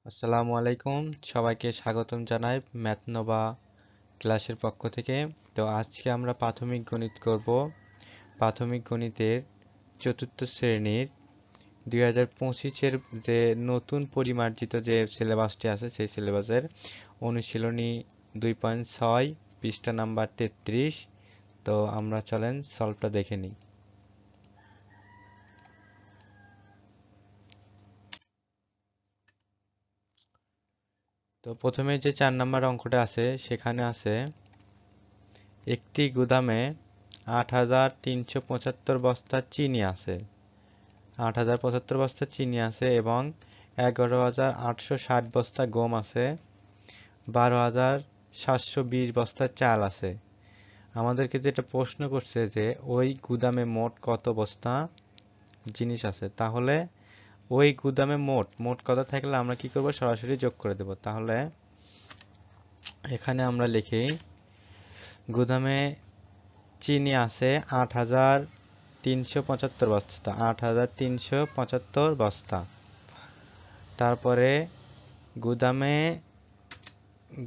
আসসালামু আলাইকুম, সবাইকে স্বাগতম জানাই ম্যাথনোভা ক্লাসের পক্ষ থেকে। তো আজকে আমরা প্রাথমিক গণিত করব। প্রাথমিক গণিতের চতুর্থ শ্রেণীর 2025-এর যে নতুন পরিমার্জিত যে সিলেবাসটি আছে সেই সিলেবাসের অনুশীলনী 2.6 পৃষ্ঠা নাম্বার 33। তো আমরা চলেন সলভটা দেখে নিই। তো প্রথমে যে 4 নাম্বার অঙ্কটা আছে সেখানে আছে একটি গুদামে 8,375 বস্তা চিনি আছে। 8,075 বস্তা চিনি আছে এবং 11,860 বস্তা গম আছে। 12,720 বস্তা চাল আছে। আমাদেরকে যেটা প্রশ্ন করছে যে ওই গুদামে মোট কত বস্তা জিনিস আছে। তাহলে ওই গুদামে মোট মোট কত থাকলে আমরা কি করব, সরাসরি যোগ করে দেব। তাহলে এখানে আমরা লিখি গুদামে চিনি আছে 8,375 বস্তা, 8,375 বস্তা। তারপরে গুদামে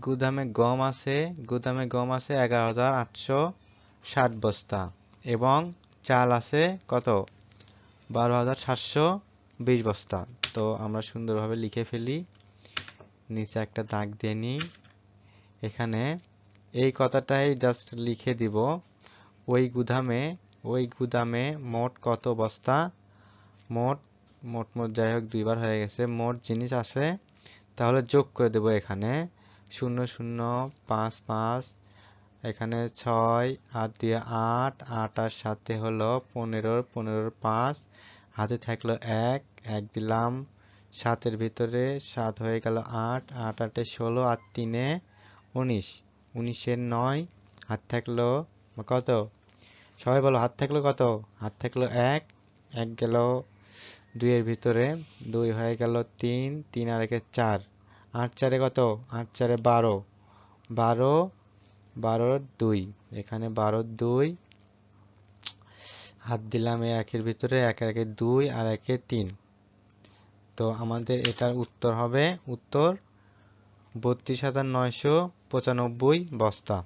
গুদামে গম আছে, গুদামে গম আছে 11,860 বস্তা এবং চাল আছে কত, 12,720 বস্তা। তো আমরা সুন্দরভাবে লিখে ফেলি, নিচে একটা দাগ দিয়ে নিই। এখানে এই কথাটাই জাস্ট লিখে দিব, ওই গুদামে মোট কত বস্তা, মোট মোট মোট যাই হোক দুইবার হয়ে গেছে, মোট জিনিস আছে। তাহলে যোগ করে দেব এখানে 0055, এখানে 6 আর দিয়ে 8, 8 আর সাথে হলো 15, 15 5, হাতে থাকলো 1, 1 দিলাম, 7 এর ভিতরে 7 হয়ে গেল 8, 8 8 16 আর 3 19, 19 এর 9, হাত থাকলো কত, সবাই বলো হাত থাকলো কত, হাত থাকলো 1, 1 গেল 2 এর ভিতরে, 2 হয়ে গেল 3, 3 আর 1 4, 8 4 কত, 8 4 12, 12 12 2, এখানে 12 2, হাত দিলাম এই একের ভিতরে, 1 এর 2 আর 1 এ 3। তো আমাদের এটার উত্তর হবে, উত্তর 32,995 বস্তা।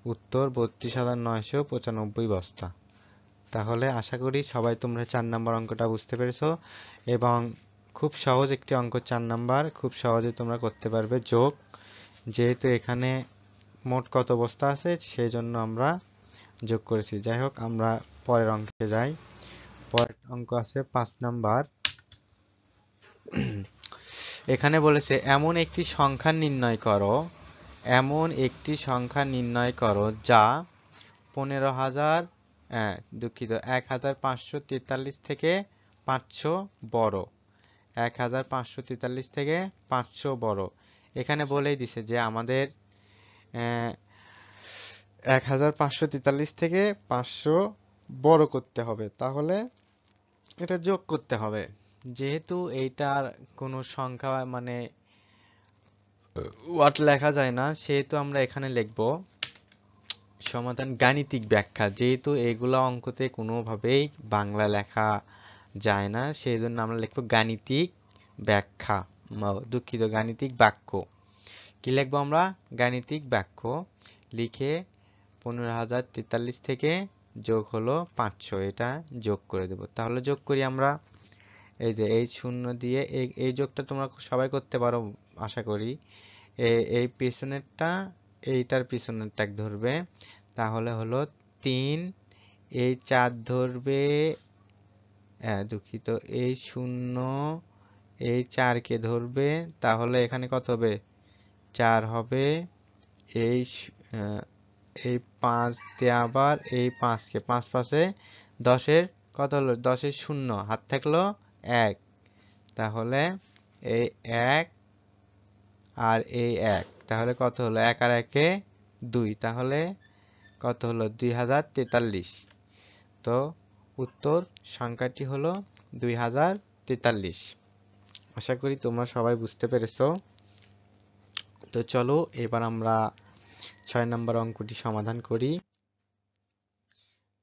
উত্তর 32,995 বস্তা। তাহলে আশা করি সবাই তোমরা 4 নম্বর অঙ্কটা বুঝতে পেরেছো এবং খুব সহজ একটি অঙ্ক। 4 নাম্বার খুব সহজে তোমরা করতে পারবে যোগ, যেহেতু এখানে মোট কত বস্তা আছে সেই জন্য আমরা যোগ করেছি। যাই হোক, আমরা পরের অঙ্কে যাই। পরের অঙ্ক আছে 5 নাম্বার। এখানে বলেছে এমন একটি সংখ্যা নির্ণয় করো, এমন একটি সংখ্যা নির্ণয় করো যা 15,000, দুঃখিত, 1,543 থেকে 500 বড়। 1,543 থেকে 500 বড়। এখানে বলেই দিছে যে আমাদের 1,543 থেকে 500 বড় করতে হবে। তাহলে এটা যোগ করতে হবে। যেহেতু এইটার কোনো সংখ্যা মানে ওয়াট লেখা যায় না, সেহেতু আমরা এখানে লিখব সমাধান গাণিতিক ব্যাখ্যা। যেহেতু এগুলো অঙ্কতে কোনোভাবেই বাংলা লেখা যায় না, সেই জন্য আমরা লিখব গাণিতিক ব্যাখ্যা, দুঃখিত, গাণিতিক বাক্য। কি লিখবো আমরা, গাণিতিক বাক্য। লিখে 15,043 থেকে যোগ হলো 500, এটা যোগ করে দেব। তাহলে যোগ করি আমরা, এই যে এই শূন্য দিয়ে এই যোগটা তোমরা সবাই করতে পারো আশা করি। এই পিছনেরটা এইটার পিছনেরটা ধরবে, তাহলে হলো 3, এই 4 ধরবে, দুঃখিত, এই 0 এই 4 কে ধরবে, তাহলে এখানে কত হবে, 4 হবে। এই এই 5 দিয়ে আবার এই 5 কে 5 5-এ 10-এর কত হলো, 10-এর 0, হাত থাকলো 1, তাহলে এই 1 আর এই 1, তাহলে কত হলো, 1 আর 1 এ 2, তাহলে কত হলো, 2043। তো উত্তর সংখ্যাটি হলো 2043। আশা করি তোমরা সবাই বুঝতে পেরেছো। তো চলো এবার আমরা 6 নম্বর অঙ্কটি সমাধান করি।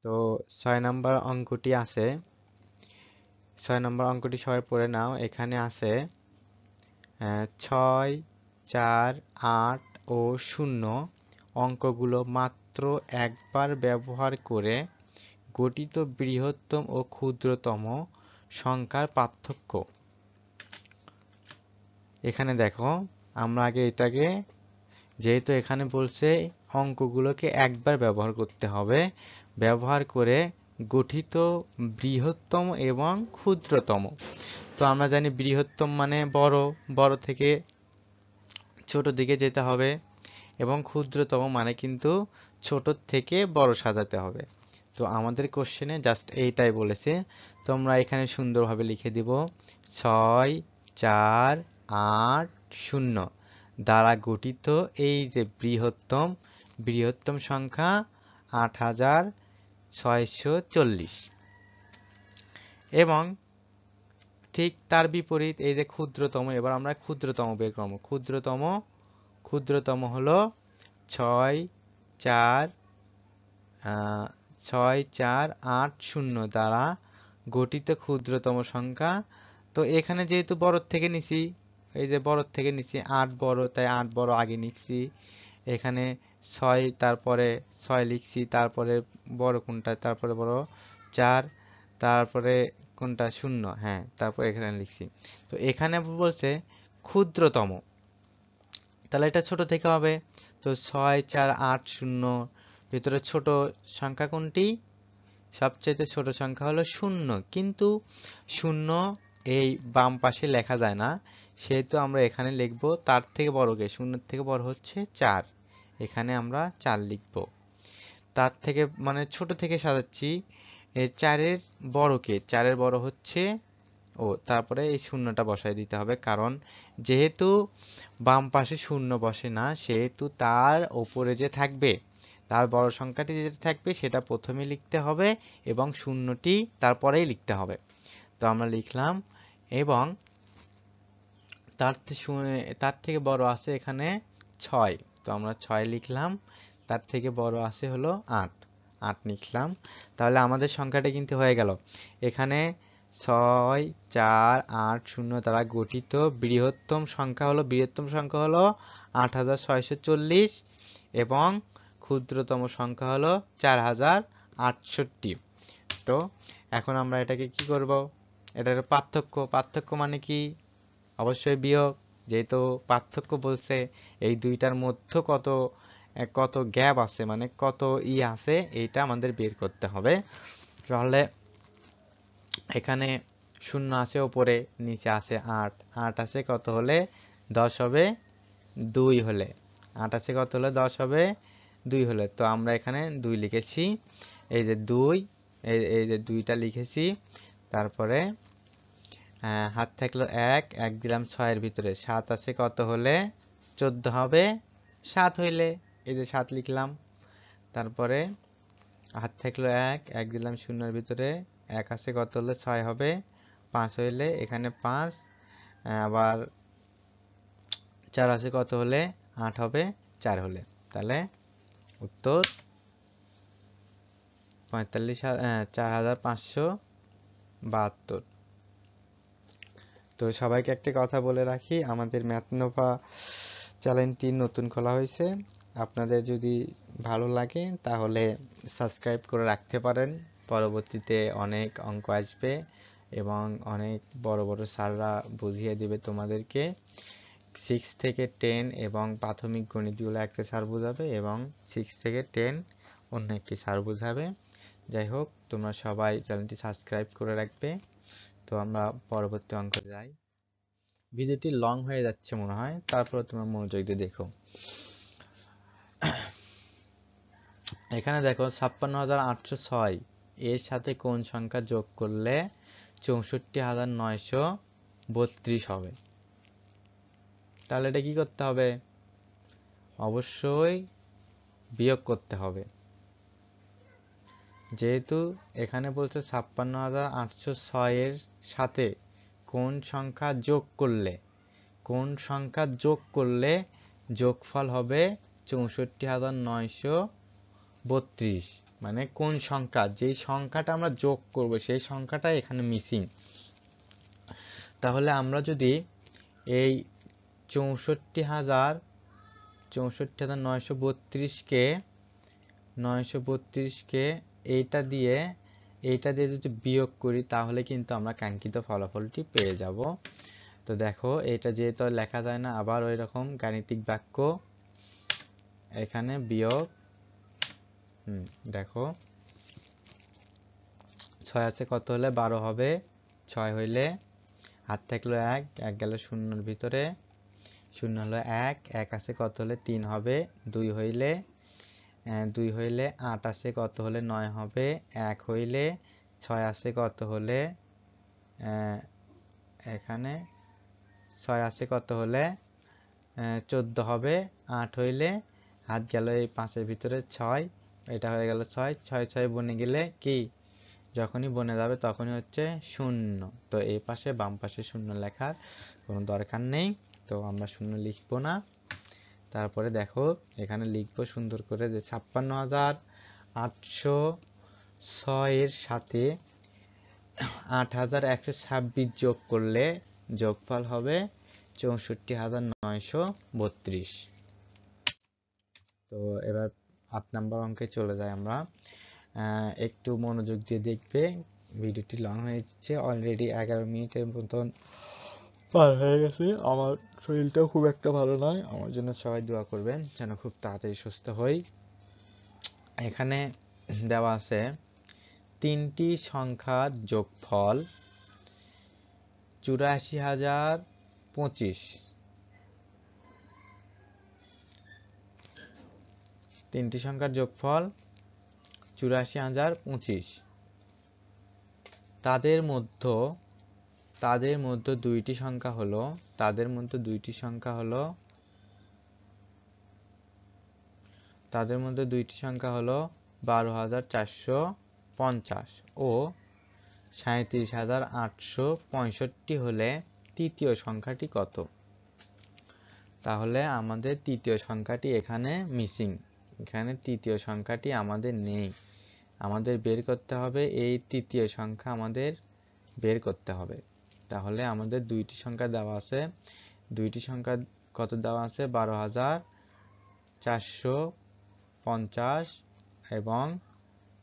তো 6 নম্বর অঙ্কটি আছে, 6 নম্বর অঙ্কটি সবাই পড়ে নাও। এখানে আছে 6, 4, 8 ও 0 অঙ্কগুলো মাত্র একবার ব্যবহার করে গঠিত বৃহত্তম ও ক্ষুদ্রতম সংখ্যার পার্থক্য। এখানে দেখো, আমরা আগে এটাকে, যেহেতু এখানে বলছে অঙ্কগুলোকে একবার ব্যবহার করতে হবে, ব্যবহার করে গঠিত বৃহত্তম এবং ক্ষুদ্রতম। তো আমরা জানি বৃহত্তম মানে বড়, বড় থেকে ছোট দিকে যেতে হবে, এবং ক্ষুদ্রতম মানে কিন্তু ছোট থেকে বড় সাজাতে হবে। তো আমাদের কোশ্চেনে জাস্ট এইটাই বলেছে। তোমরা এখানে সুন্দরভাবে লিখে দিব 6, 4, 8, 0 দ্বারা গঠিত এই যে বৃহত্তম সংখ্যা 8640। এবং ঠিক তার বিপরীত এই যে ক্ষুদ্রতম, এবার আমরা ক্ষুদ্রতম বের করব। ক্ষুদ্রতম হলো 6, 4, 8, 0 দ্বারা গঠিত ক্ষুদ্রতম সংখ্যা। তো এখানে যেহেতু বড় থেকে নিছি, এই যে বড় থেকে নিছি, 8 বড়, তাই 8 বড় আগে নিচ্ছি। এখানে 6, তারপরে 6 লিখছি, তারপরে বড় কোনটা, তারপরে বড় 4, তারপরে কোনটা 0, হ্যাঁ, তারপরে এখানে লিখছি। তো এখানে বলছে ক্ষুদ্রতম, তাহলে এটা ছোট থেকে হবে। তো 6, 4, 8, 0 ভিতরে ছোট সংখ্যা কোনটি? সবচেয়ে ছোট সংখ্যা হলো 0, কিন্তু 0 এই বাম পাশে লেখা যায় না, সেহেতু আমরা এখানে লিখব তার থেকে বড়কে। 0 থেকে বড় হচ্ছে 4, এখানে আমরা 4 লিখব। তার থেকে মানে ছোট থেকে সাজাচ্ছি, 4-এর বড়কে, 4-এর বড় হচ্ছে, তারপরে এই শূন্যটা বসায় দিতে হবে, কারণ যেহেতু বাম পাশে 0 বসে না, সেহেতু তার উপরে যে থাকবে, তার বড় সংখ্যাটি যেটা থাকবে সেটা প্রথমে লিখতে হবে, এবং শূন্যটি তারপরেই লিখতে হবে। তো আমরা লিখলাম, এবং তার থেকে বড় আছে এখানে 6, তো আমরা 6 লিখলাম। তার থেকে বড় আছে হলো 8 লিখলাম। তাহলে আমাদের সংখ্যাটা কিন্তু হয়ে গেল। এখানে 6, 4, 8, 0 দ্বারা গঠিত বৃহত্তম সংখ্যা হলো 8640, এবং ক্ষুদ্রতম সংখ্যা হলো 4068। তো এখন আমরা এটাকে কি করব? এটার পার্থক্য মানে কি? অবশ্যই বিয়োগ। যেহেতু পার্থক্য বলছে, এই দুইটার মধ্যে কত গ্যাপ আছে, মানে কত আছে, এইটা আমাদের বের করতে হবে। তাহলে এখানে 0 আছে উপরে, নিচে আছে 8 আছে কত হলে 10 হবে? 2 হলে। 8 আছে কত হলে 10 হবে? 2 হলে। তো আমরা এখানে 2 লিখেছি, এই যে 2, এই যে 2টা লিখেছি। তারপরে হাত থাকলো 1 দিলাম 6-এর ভিতরে, 7 আছে কত হলে 14 হবে? 7 হইলে, এই যে 7 লিখলাম। তারপরে হাত থাকলো 1 দিলাম 0-এর ভিতরে, 1 আছে কত হলে 6 হবে? 5 হইলে, এখানে 5, আবার 4 আছে কত হলে 8 হবে? 4 হলে। তাহলে উত্তর 4572। তো সবাইকে একটা কথা বলে রাখি, আমাদের ম্যাথনোভা চ্যানেলটি নতুন খোলা হয়েছে। আপনাদের যদি ভালো লাগে তাহলে সাবস্ক্রাইব করে রাখতে পারেন। পরবর্তীতে অনেক অঙ্ক আসবে, এবং অনেক বড় বড় স্যাররা বুঝিয়ে দিবে তোমাদেরকে। 6 থেকে 10 এবং প্রাথমিক গণিতগুলো একটা স্যার বোঝাবে, এবং 6 থেকে 10 অন্য একটি স্যার বোঝাবে। যাই হোক, তোমরা সবাই চ্যানেলটি সাবস্ক্রাইব করে রাখবে। তো আমরা পরবর্তী অঙ্কে যাই। ভিডিওটি লং হয়ে যাচ্ছে মনে হয়, তারপরে তোমরা মনোযোগ দিয়ে দেখো। এখানে দেখো 56,806 এর সাথে কোন সংখ্যা যোগ করলে 64,932 হবে? তাহলে এটা কি করতে হবে? অবশ্যই বিয়োগ করতে হবে। যেহেতু এখানে বলছে 56,806 এর সাথে কোন সংখ্যা যোগ করলে যোগফল হবে 64,932। মানে কোন সংখ্যা, যেই সংখ্যাটা আমরা যোগ করব সেই সংখ্যাটা এখানে মিসিং। তাহলে আমরা যদি এই 64,932কে এইটা দিয়ে যদি বিয়োগ করি তাহলে কিন্তু আমরা কাঙ্ক্ষিত ফলাফলটি পেয়ে যাব। তো দেখো এটা যেহেতু লেখা যায় না, আবার ওই রকম গাণিতিক বাক্য এখানে বিয়োগ। দেখো 6 আছে কত হলে 12 হবে, 6 হইলে হাত থাকলো 1, 1 গেল শূন্যর ভিতরে, 0 হলো 1, 1 আছে কত হলে 3 হবে, 2 হইলে 8 আছে কত হলে 9 হবে, 1 হইলে 6 আছে কত হলে এখানে 6 আছে কত হলে 14 হবে, 8 হইলে হাত গেল এই 5 এর ভিতরে 6, এটা হয়ে গেল 6, 6 6 বনে গেলে কি, যখনই বনে যাবে তখনই হচ্ছে 0। তো এই পাশে বাম পাশে 0 লেখার কোনো দরকার নেই, তো আমরা 0 লিখব না। তারপরে দেখো এখানে লিখব সুন্দর করে যে 56,806 এর সাথে 8,126 যোগ করলে যোগফল হবে 64,932। তো এবার 8 নম্বর অঙ্কে চলে যাই আমরা। একটু মনোযোগ দিয়ে দেখবে, ভিডিওটি লং হয়ে যাচ্ছে, অলরেডি 11 মিনিটের মতন পার হয়ে গেছে। আমার শরীরটাও খুব একটা ভালো নয়, আমার জন্য সবাই দোয়া করবেন যেন খুব তাড়াতাড়ি সুস্থ হই। এখানে দেওয়া আছে 3টি সংখ্যার যোগফল 84,025। 3টি সংখ্যার যোগফল 84,025। তাদের মধ্যে দুইটি সংখ্যা হলো 12,450 ও 37,865 হলে তৃতীয় সংখ্যাটি কত? তাহলে আমাদের তৃতীয় সংখ্যাটি এখানে মিসিং, এখানে তৃতীয় সংখ্যাটি আমাদের নেই। আমাদের বের করতে হবে, এই তৃতীয় সংখ্যা আমাদের বের করতে হবে। তাহলে আমাদের দুইটি সংখ্যা দেওয়া আছে, দুইটি সংখ্যা কত দেওয়া আছে, 12,450 এবং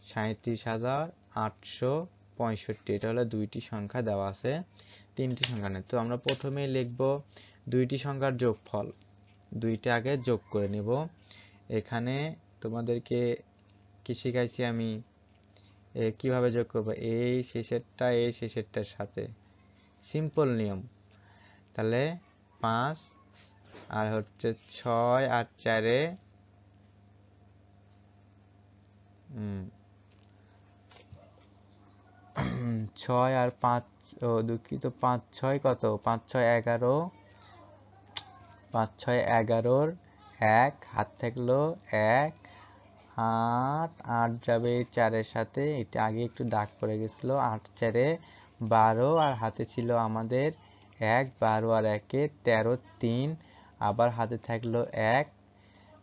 37,865। এটা হলো দুইটি সংখ্যা দেওয়া আছে, তিনটি সংখ্যা নেই। তো আমরা প্রথমেই লিখব দুইটি সংখ্যার যোগফল, দুইটা আগে যোগ করে নেব। এখানে তোমাদেরকে কি শিখাইছি আমি, কিভাবে যোগ করব, এই শেষেরটার সাথে, সিম্পল নিয়ম। তাহলে 5 আর হচ্ছে 6 আর 4 6 আর 5, দুঃখিত, 5 6 কত, 5 6 11, 5 6 11 1 হাত থাকলো 1, 8 8 যাবে 4 এর সাথে, এটা আগে একটু দাগ পড়ে গেছিল, 8 4 12 আর হাতে ছিল আমাদের 1, 12 আর 1 13, 3 আবার হাতে থাকলো 1,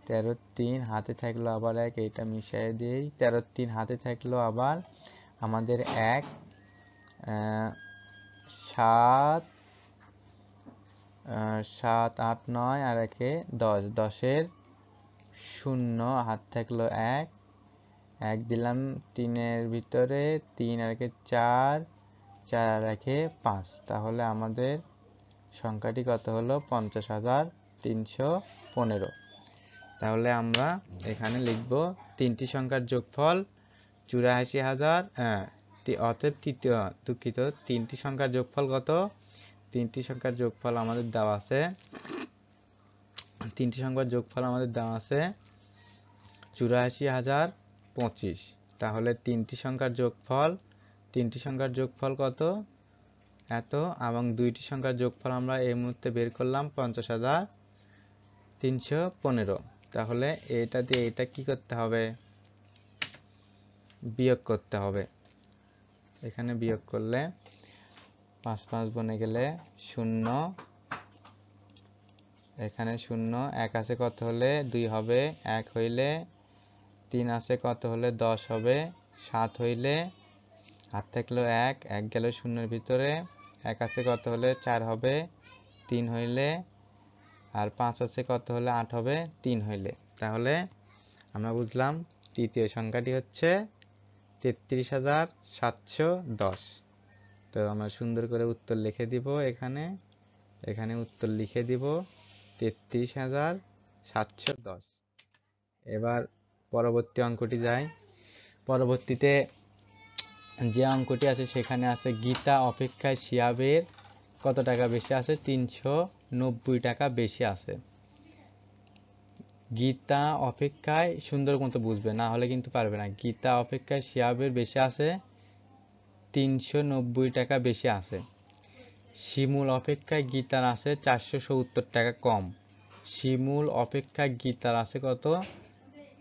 13 3 হাতে থাকলো আবার 1, এটা মিশিয়ে দেই, 13 3 হাতে থাকলো আবার আমাদের 1, 7 7 8 9 আর 1 10, 10 এর 0 হাত থাকলো 1, 1 দিলাম 3 এর ভিতরে, 3 আর 1 4, 4 আর 1 5। তাহলে আমাদের সংখ্যাটি কত হলো, 50,315। তাহলে আমরা এখানে লিখব তিনটি সংখ্যার যোগফল 84,000, অতএব দুঃখিত, তিনটি সংখ্যার যোগফল কত, তিনটি সংখ্যার যোগফল আমাদের দেওয়া আছে, 84,025। তাহলে তিনটি সংখ্যার যোগফল কত, এত, এবং দুইটি সংখ্যার যোগফল আমরা এই মুহূর্তে বের করলাম 50,315। তাহলে এটা দিয়ে এটা কি করতে হবে, বিয়োগ করতে হবে। এখানে বিয়োগ করলে 5 5 বনে গেলে 0, এখানে 0, 1 আছে কত হলে 2 হবে, 1 হইলে 3 আছে কত হলে 10 হবে, 7 হইলে হাত থাকলো 1, 1 গেল 0 এর ভিতরে, 1 আছে কত হলে 4 হবে, 3 হইলে আর 5 আছে কত হলে 8 হবে 3 হইলে। তাহলে আমরা বুঝলাম তৃতীয় সংখ্যাটি হচ্ছে 33,710। তো আমরা সুন্দর করে উত্তর লিখে দিব এখানে উত্তর লিখে দিব 33,710। এবার পরবর্তী অঙ্কটি যাই। পরবর্তীতে যে অঙ্কটি আছে সেখানে আছে গীতা অপেক্ষায় শিহাবের কত টাকা বেশি আছে? 390 টাকা বেশি আছে। গীতা অপেক্ষায় সুন্দর মতো বুঝবে, না হলে কিন্তু পারবে না। গীতা অপেক্ষায় শিহাবের বেশি আছে 390 টাকা বেশি আছে। শিমুল অপেক্ষায় গীতার আছে 470 টাকা কম। শিমুল অপেক্ষায় গীতার আছে কত?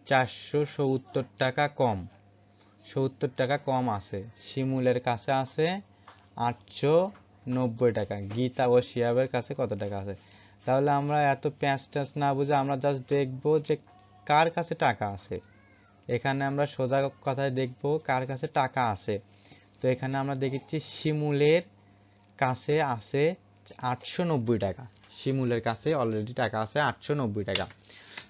470 টাকা কম, 70 টাকা কম আছে। শিমুলের কাছে আছে 890 টাকা। গীতা ও শিহাবের কাছে কত টাকা আছে? তাহলে আমরা এত প্যাঁচ ট্যাঁচ না বুঝে আমরা জাস্ট দেখবো যে কার কাছে টাকা আছে। এখানে আমরা সোজা কথায় দেখবো কার কাছে টাকা আছে। তো এখানে আমরা দেখেছি শিমুলের কাছে আছে 890 টাকা। শিমুলের কাছে অলরেডি টাকা আছে 890 টাকা।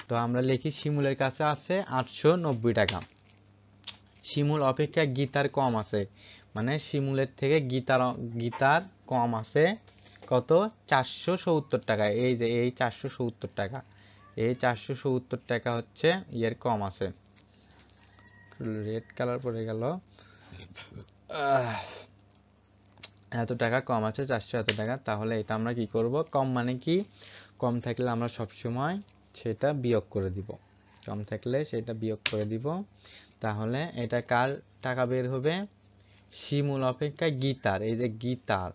তো আমরা লিখি শিমুলের কাছে আছে 890 টাকা। শিমুল অপেক্ষা গীতার কম আছে, মানে শিমুলের থেকে গীতার কম আছে কত? 470 টাকা। এই যে এই 470 টাকা, এই 470 টাকা হচ্ছে এর কম আছে। রেড কালার পড়ে গেল। এত টাকা কম আছে, 400 এত টাকা। তাহলে এটা আমরা কি করব? কম মানে কি? কম থাকলে আমরা সবসময় সেটা বিয়োগ করে দিব। কম থাকলে সেটা বিয়োগ করে দিব। তাহলে এটা কার টাকা বের হবে? শিমুল অপেক্ষা গীতার, এই যে গীতার,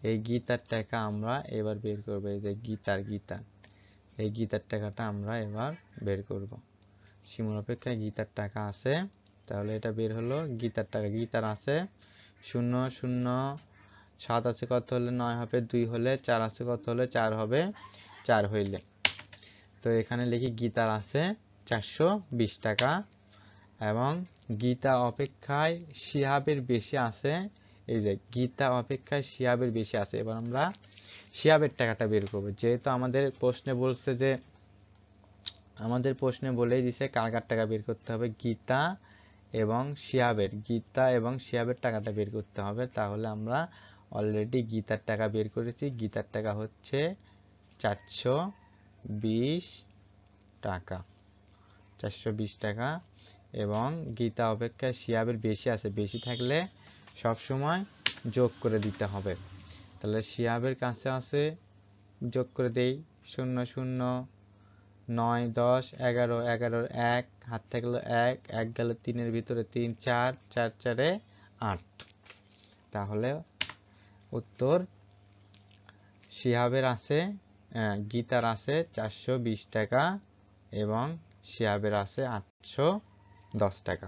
এই গীতার টাকা আমরা এবার বের করব। এই যে গীতার এই গীতার টাকাটা আমরা এবার বের করব। শিমুল অপেক্ষা গীতার টাকা আছে, তাহলে এটা বের হলো গীতার টাকা। গীতার আছে 0 0 7 আছে কত হলে 9 হবে 2 হলে, 4 আছে কত হলে 4 হবে 4 হইলে। তো এখানে লিখি গীতার আছে 420 টাকা এবং গীতা অপেক্ষায় শিহাবের বেশি আছে। এই যে গীতা অপেক্ষায় শিহাবের বেশি আছে। এবার আমরা শিহাবের টাকাটা বের করব। যেহেতু আমাদের প্রশ্নে বলছে যে, আমাদের প্রশ্নে বলেই দিছে কার কার টাকা বের করতে হবে, গীতা এবং শিহাবের। গীতা এবং শিহাবের টাকাটা বের করতে হবে। তাহলে আমরা অলরেডি গীতার টাকা বের করেছি। গীতার টাকা হচ্ছে 420 টাকা, 420 টাকা। এবং গীতা অপেক্ষা শিহাবের বেশি আছে, বেশি থাকলে সব সময় যোগ করে দিতে হবে। তাহলে শিহাবের কাছে আছে, যোগ করে দেই, 0 0 9 10 11 11 1 হাত থাকলো 1 1 গেল 3 এর ভিতরে 3 4 4 4 8। তাহলে উত্তর শিহাবের আছে, গীতার আছে 420 টাকা এবং শিহাবের আছে 810 টাকা।